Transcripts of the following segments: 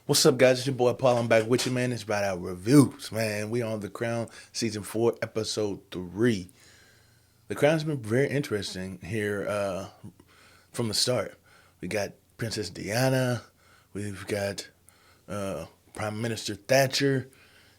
What's up, guys? It's your boy Paul. I'm back with you, man. It's Rideout Reviews, man. We on The Crown, Season 4, Episode 3. The Crown's been very interesting here from the start. We got Princess Diana, we've got Prime Minister Thatcher,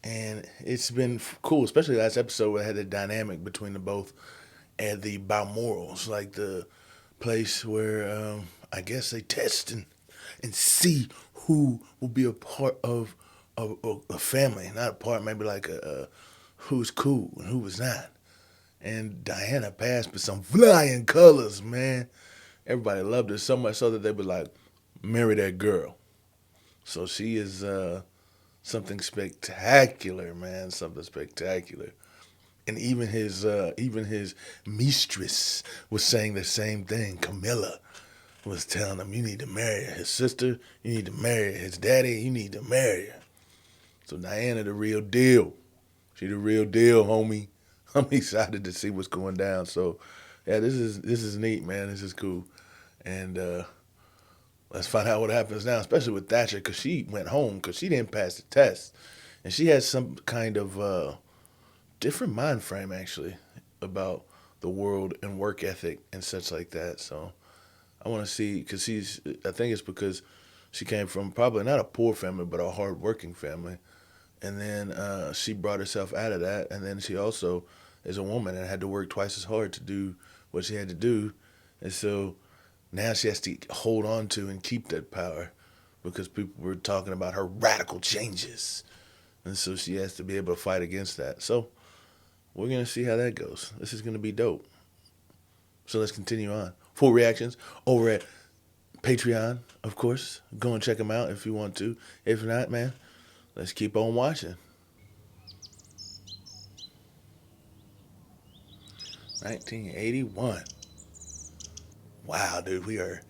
and it's been cool, especially last episode where I had the dynamic between the both and the Balmorals, like the place where I guess they test and see who will be a part of a family, not a part, maybe like a who's cool and who was not. And Diana passed with some flying colors, man. Everybody loved her so much so that they would like marry that girl. So she is something spectacular, man. Something spectacular. And even his mistress was saying the same thing. Camilla was telling him, you need to marry her. His sister, you need to marry her. His daddy, you need to marry her. So Diana the real deal. She the real deal, homie. I'm excited to see what's going down. So yeah, this is neat, man. This is cool. And let's find out what happens now, especially with Thatcher, because she went home because she didn't pass the test. And she has some kind of different mind frame, actually, about the world and work ethic and such like that. So I want to see, because I think it's because she came from probably not a poor family, but a hard-working family. And then she brought herself out of that. And then she also is a woman and had to work twice as hard to do what she had to do. And so now she has to hold on to and keep that power because people were talking about her radical changes. And so she has to be able to fight against that. So we're going to see how that goes. This is going to be dope. So let's continue on. Full reactions over at Patreon, of course. Go and check them out if you want to. If not, man, let's keep on watching. 1981. Wow, dude, we are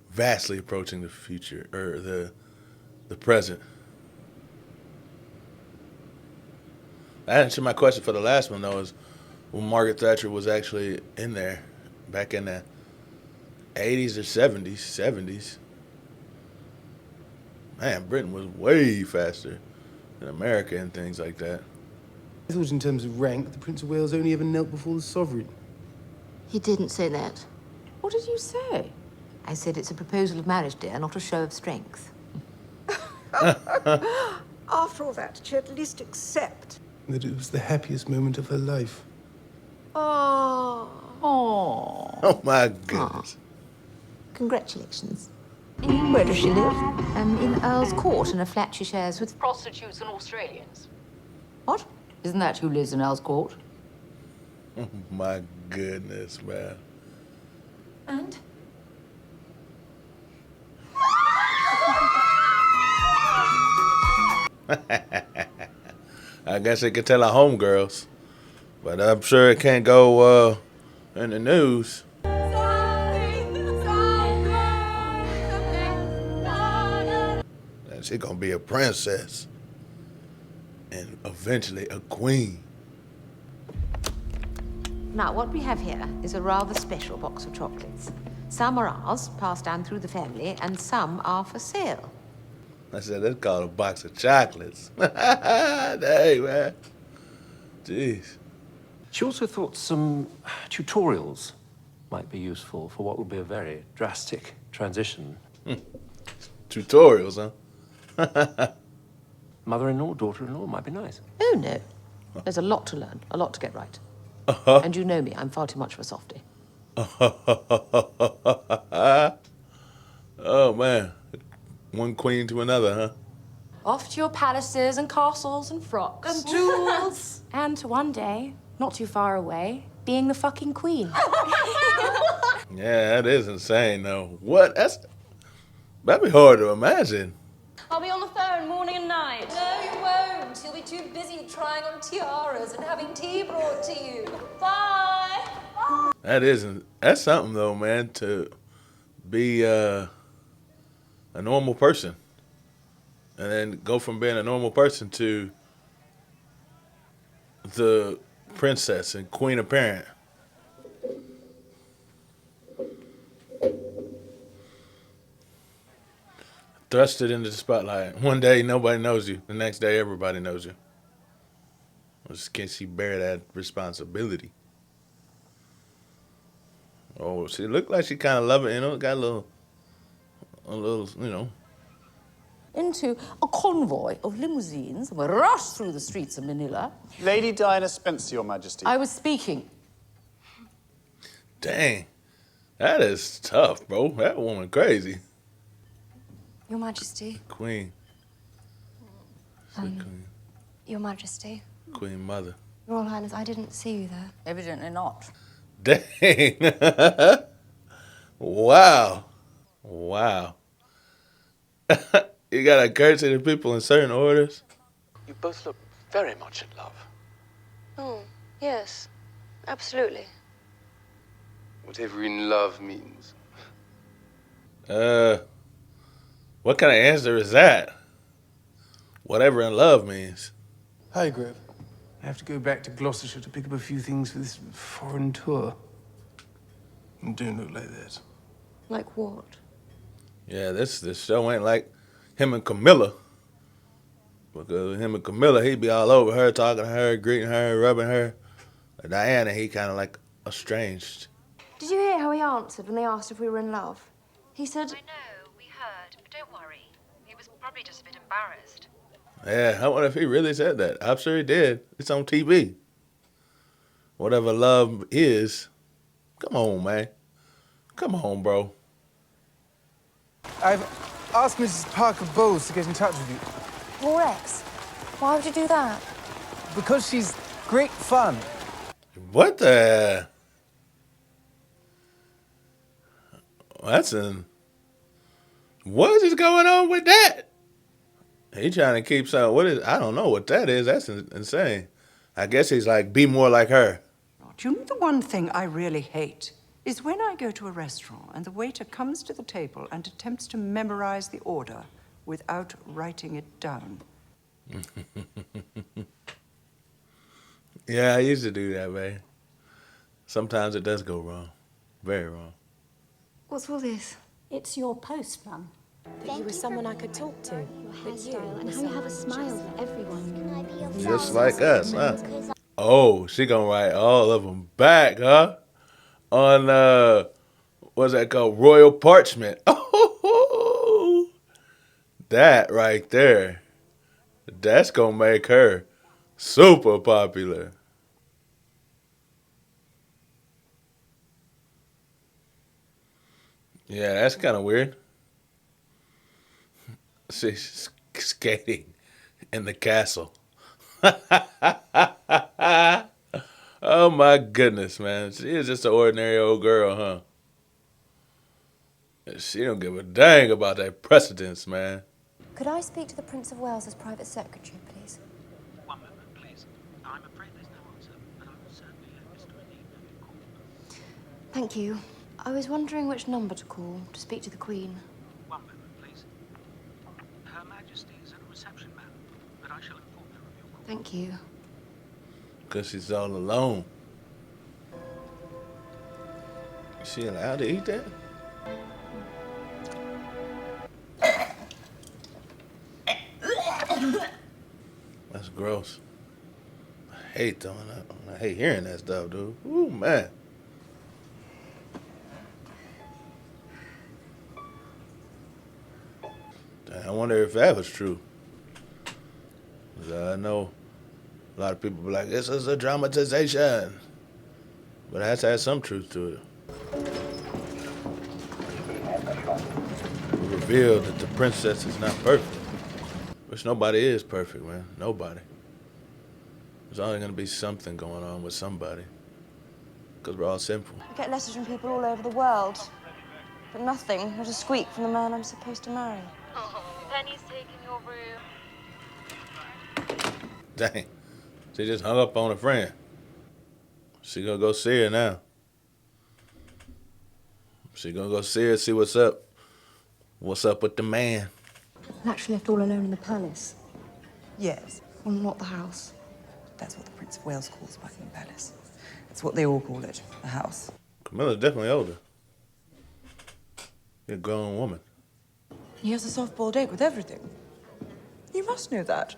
vastly approaching the future, or the present. That answered my question for the last one, though, is when Margaret Thatcher was actually in there, back in the 80s or 70s. Man, Britain was way faster than America and things like that. I thought in terms of rank, the Prince of Wales only ever knelt before the sovereign. He didn't say that. What did you say? I said it's a proposal of marriage, dear, not a show of strength. After all that, she at least accept. That it was the happiest moment of her life. Oh. Oh. Oh my goodness. Congratulations. Where does she live? In Earl's Court, in a flat she shares with... Prostitutes and Australians. What? Isn't that who lives in Earl's Court? Oh my goodness, man. And? I guess it could tell our homegirls, but I'm sure it can't go in the news. And she's gonna be a princess and eventually a queen. Now, what we have here is a rather special box of chocolates. Some are ours, passed down through the family, and some are for sale. I said, that's called a box of chocolates. Dang, man. Jeez. She also thought some tutorials might be useful for what would be a very drastic transition. Tutorials, huh? Mother-in-law, daughter-in-law might be nice. Oh, no. There's a lot to learn, a lot to get right. And you know me, I'm far too much of a softie. Oh, man. One queen to another, huh? Off to your palaces and castles and frocks. And jewels. And to one day, not too far away, being the fucking queen. Yeah, that is insane, though. What? That'd be hard to imagine. I'll be on the phone morning and night. No, you won't. You'll be too busy trying on tiaras and having tea brought to you. Bye. That's something, though, man, to be a normal person. And then go from being a normal person to the princess and queen apparent. Thrusted into the spotlight. One day nobody knows you. The next day everybody knows you. Just can't she bear that responsibility? Oh, she looked like she kind of love it, you know. Got a little, you know. Into a convoy of limousines and we rushed through the streets of Manila. Lady Diana Spencer, Your Majesty. I was speaking. Dang, that is tough, bro. That woman crazy. Your Majesty. Queen. Queen. Your Majesty. Queen Mother. Your Royal Highness, I didn't see you there. Evidently not. Dang. Wow. Wow. You gotta curtsy to people in certain orders. You both look very much in love. Oh, yes. Absolutely. Whatever in love means. What kind of answer is that? Whatever in love means. Hi, Grove. I have to go back to Gloucestershire to pick up a few things for this foreign tour. And don't look like that. Like what? Yeah, this show ain't like him and Camilla. Because him and Camilla, he'd be all over her, talking to her, greeting her, rubbing her. Diana, he kind of like estranged. Did you hear how he answered when they asked if we were in love? He said... I know, we heard, but don't worry. He was probably just a bit embarrassed. Yeah, I wonder if he really said that. I'm sure he did. It's on TV. Whatever love is. Come on, man. Come on, bro. I've asked Mrs. Parker Bowles to get in touch with you. More Rex? Why would you do that? Because she's great fun. What the? That's an... What is going on with that? He trying to keep something. What is? I don't know what that is. That's insane. I guess he's like, be more like her. Do you know the one thing I really hate is when I go to a restaurant and the waiter comes to the table and attempts to memorize the order without writing it down. Yeah, I used to do that, man. Sometimes it does go wrong. Very wrong. What's all this? It's your post, Mum. That you were someone I could talk to. Your hairstyle and how you have a smile for everyone. Just like us, huh? Oh, she gonna write all of them back, huh? On, what's that called? Royal Parchment. Oh, that right there. That's gonna make her super popular. Yeah, that's kind of weird. She's skating in the castle. Oh my goodness, man. She is just an ordinary old girl, huh? She don't give a dang about that precedence, man. Could I speak to the Prince of Wales's private secretary, please? One moment, please. I'm afraid there's no answer, but I will certainly let Mr. O'Neill know you called. Thank you. I was wondering which number to call to speak to the Queen. One moment, please. Her Majesty is at a reception, ma'am, but I shall inform her of your call. Thank you. Because she's all alone. Is she allowed to eat that? That's gross. I hate doing that. I hate hearing that stuff, dude. Ooh, man. I wonder if that was true. 'Cause I know a lot of people be like, this is a dramatization. But it has to have some truth to it. It revealed that the princess is not perfect. Which nobody is perfect, man. Nobody. There's always going to be something going on with somebody. Because we're all sinful. I get letters from people all over the world. But nothing, not a squeak from the man I'm supposed to marry. Oh, Penny's taking your room. Dang. She just hung up on a friend. She gonna go see her now. She gonna go see her, see what's up. What's up with the man? I'm actually left all alone in the palace. Yes, Well, not the house. that's what the Prince of Wales calls Buckingham Palace. That's what they all call it, the house. Camilla's definitely older. She's a grown woman. He has a soft-boiled egg with everything. You must know that.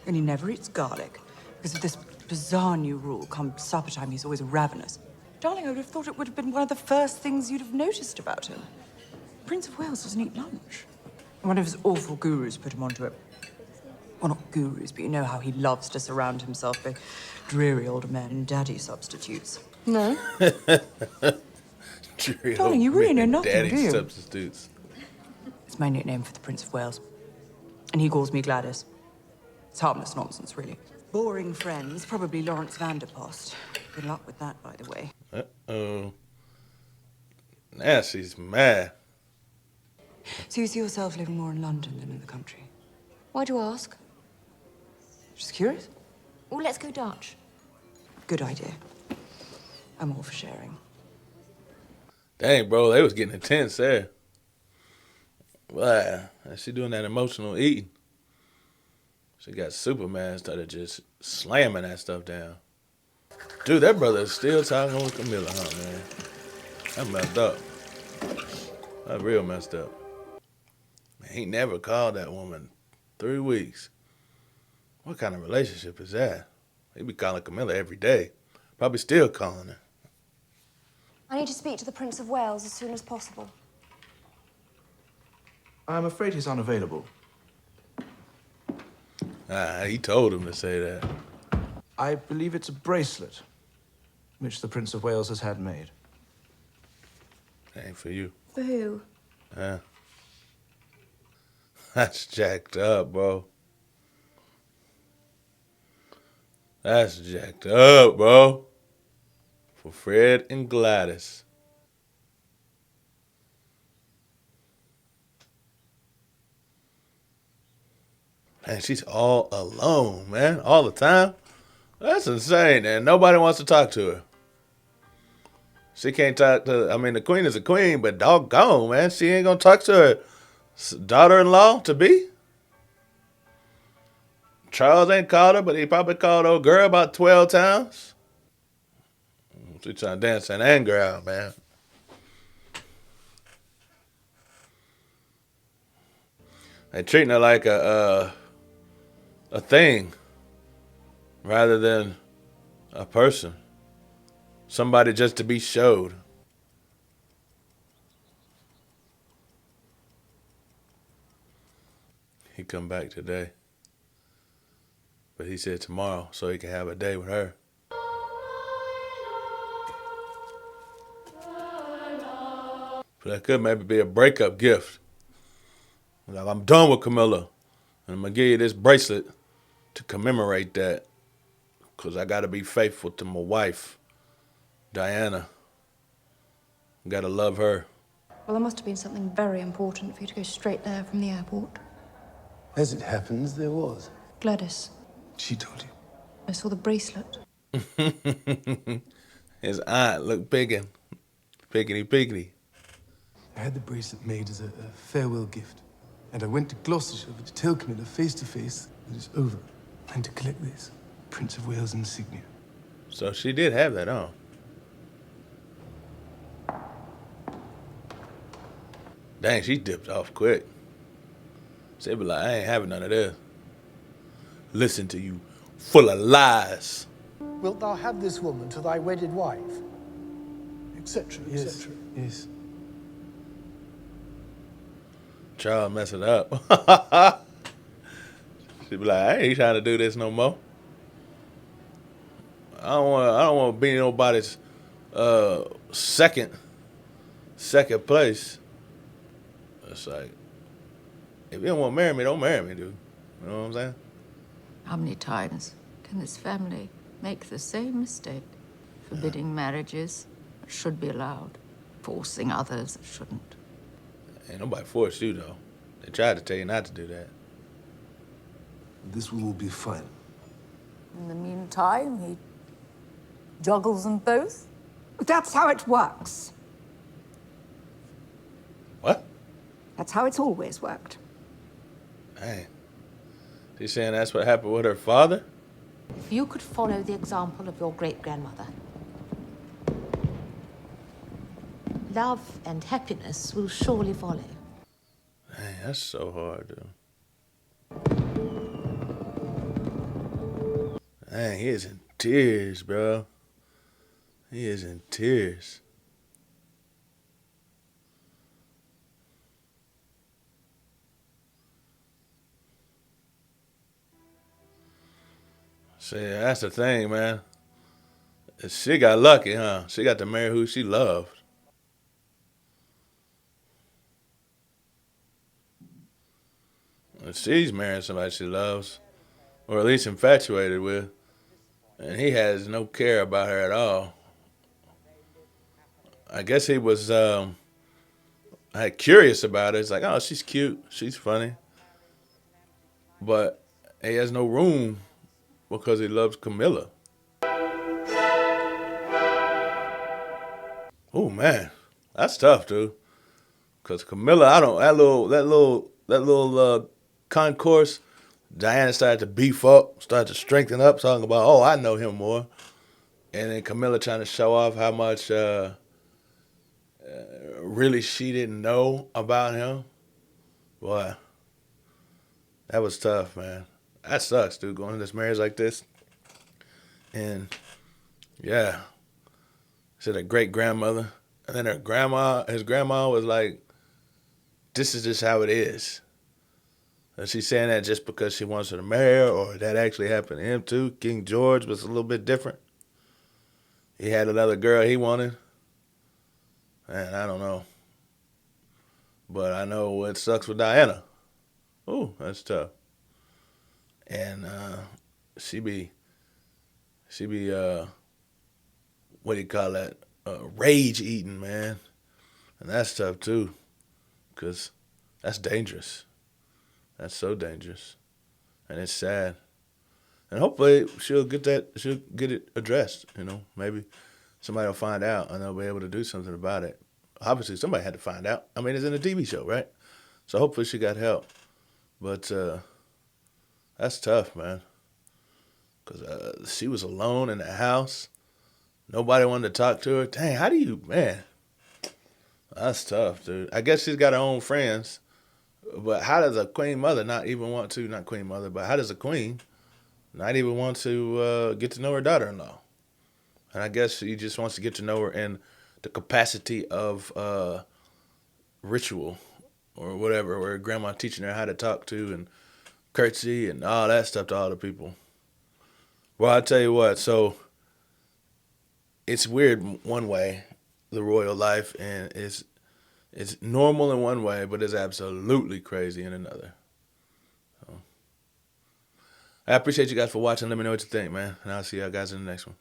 And he never eats garlic, because of this bizarre new rule. Come supper time, he's always ravenous. Darling, I would have thought it would have been one of the first things you'd have noticed about him. Prince of Wales doesn't eat lunch. One of his awful gurus put him onto it. Well, not gurus, but you know how he loves to surround himself by dreary old men, daddy substitutes. No? Darling, you really know nothing, daddy do you? substitutes. It's my nickname for the Prince of Wales. And he calls me Gladys. It's harmless nonsense, really. Boring friends, probably Lawrence Vanderpost. Good luck with that, by the way. Uh-oh. Now she's mad. So you see yourself living more in London than in the country? Why do you ask? Just curious? Well, let's go Dutch. Good idea. I'm all for sharing. Dang, bro, they was getting intense there. Wow, she doing that emotional eating. She got Superman, started just slamming that stuff down. Dude, that brother is still talking with Camilla, huh, man? That messed up. That real messed up. He never called that woman 3 weeks. What kind of relationship is that? He be calling Camilla every day. Probably still calling her. I need to speak to the Prince of Wales as soon as possible. I'm afraid he's unavailable. He told him to say that. I believe it's a bracelet, which the Prince of Wales has had made. Ain't for you. For who? That's jacked up, bro. That's jacked up, bro. For Fred and Gladys. Man, she's all alone, man. All the time. That's insane, and nobody wants to talk to her. She can't talk to, I mean, the queen is a queen, but doggone, man. She ain't gonna talk to her daughter-in-law to be. Charles ain't called her, but he probably called old girl about 12 times. She trying to dance that anger out, man. They treating her like a thing rather than a person. Somebody just to be showed. He come back today. But he said tomorrow so he can have a day with her. But that could maybe be a breakup gift. Like, I'm done with Camilla. And I'm going to give you this bracelet to commemorate that. Because I got to be faithful to my wife, Diana. I got to love her. Well, there must have been something very important for you to go straight there from the airport. As it happens, there was. Gladys, She told you. I saw the bracelet. His aunt looked piggin'. Piggity. I had the bracelet made as a farewell gift. And I went to Gloucestershire to tell Camilla face to face that it's over. And to collect this Prince of Wales insignia. So she did have that on. Dang, she dipped off quick. She'd be like, I ain't having none of this. Listen to you, full of lies. Wilt thou have this woman to thy wedded wife? Etc., Yes, etc. yes. Charles mess it up. She'd be like, I ain't trying to do this no more. I don't want to be nobody's second place. It's like, if you don't want to marry me, don't marry me, dude. You know what I'm saying? How many times can this family make the same mistake? Forbidding marriages that should be allowed, forcing others that shouldn't. Ain't nobody forced you, though. They tried to tell you not to do that. This will all be fine. In the meantime, he juggles them both. That's how it works. What? That's how it's always worked. Hey. She's saying that's what happened with her father? If you could follow the example of your great-grandmother, love and happiness will surely follow. That's so hard, dude. Dang, he is in tears, bro. He is in tears. See, that's the thing, man. She got lucky, huh? She got to marry who she loved. And she's marrying somebody she loves, or at least infatuated with. And he has no care about her at all. I guess he was curious about it. It's like, oh, she's cute, she's funny, but he has no room because he loves Camilla. Oh man, that's tough, dude. Cause Camilla, I don't that little concourse. Diana started to beef up, started to strengthen up, talking about, oh, I know him more, and then Camilla trying to show off how much really she didn't know about him. Boy, that was tough, man. That sucks, dude. Going into this marriage like this, and yeah, she had a great grandmother, and then his grandma was like, "This is just how it is." And she's saying that just because she wants her to marry her, or that actually happened to him too. King George was a little bit different. He had another girl he wanted, and I don't know, but I know what sucks with Diana. Ooh, that's tough. And she be what do you call that? Rage eating, man, and that's tough too, cause that's dangerous. That's so dangerous, and it's sad. And hopefully she'll get it addressed. You know, maybe somebody will find out and they'll be able to do something about it. Obviously, somebody had to find out. I mean, it's in a TV show, right? So hopefully she got help. But that's tough, man. Because she was alone in the house. Nobody wanted to talk to her. Dang, how do you, man? That's tough, dude. I guess she's got her own friends. But how does a queen mother not queen mother, but how does a queen not even want to get to know her daughter-in-law? And I guess she just wants to get to know her in the capacity of ritual or whatever, where grandma teaching her how to talk to and curtsy and all that stuff to all the people. Well, I tell you what, so it's weird one way, the royal life, and it's normal in one way, but it's absolutely crazy in another. So, I appreciate you guys for watching. Let me know what you think, man. And I'll see you guys in the next one.